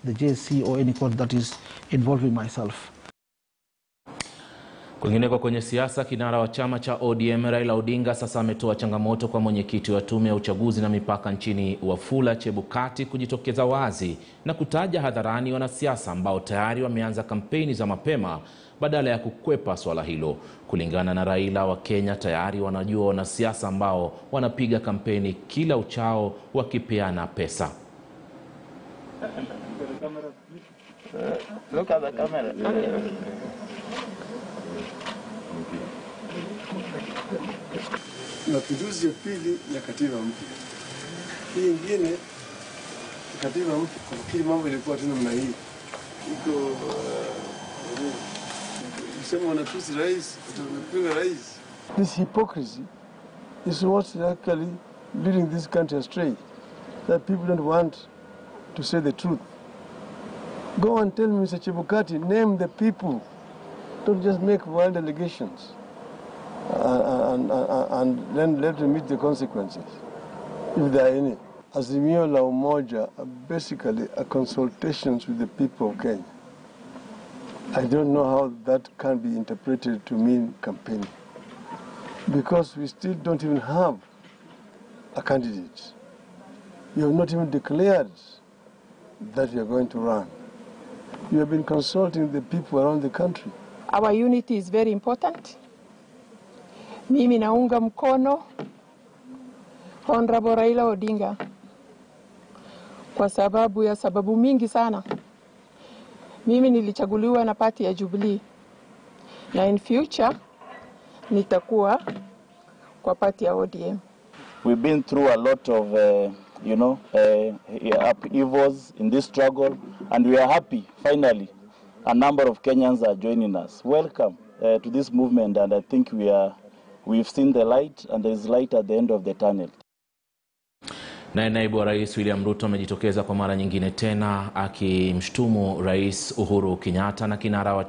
the JSC or any court that is involving myself. Kwingineko kwenye siasa, kinara wa chama cha Odm Raila Odinga sasa ametoa changamoto kwa mwenyekiti wa tume ya uchaguzi na mipaka nchini Wafula Chebukati kujitokeza wazi na kutaja hadharani wanasiasa ambao tayari wameanza kampeni za mapema badala ya kukwepa swala hilo. Kulingana na Raila, wakenya tayari wanajua wanasiasa ambao wanapiga kampeni kila uchao wakipeana pesa. Look at the camera. Mapinduzi ya pili ya katiba mpya. Hii ingine katiba mpya kile mambo ilikuwa tena mna hii. Iko sema wanatusi rais, tunapinga rais. This hypocrisy is what actually leading this country astray. That people don't want to say the truth. Go and tell Mr. Chebukati, name the people. Don't just make wild allegations. And then let them meet the consequences, if there are any. Azimio la Umoja are basically a consultations with the people of Kenya. I don't know how that can be interpreted to mean campaigning, because we still don't even have a candidate. You have not even declared that you are going to run. You have been consulting the people around the country. Our unity is very important. Mimi naunga mkono Honorable Raila Odinga kwa sababu mingi sana. Mimi nilichaguliwa na party ya Jubilee, na in future nitakuwa kwa party ya ODM. We've been through a lot of upheavals in this struggle, and we are happy finally a number of Kenyans are joining us. Welcome to this movement, and I think we've seen the light, and there is light at the end of the tunnel. Naibu wa Rais William Ruto amejitokeza kwa mara nyingine tena akimshtumu Rais Uhuru Kenyatta na kinara wa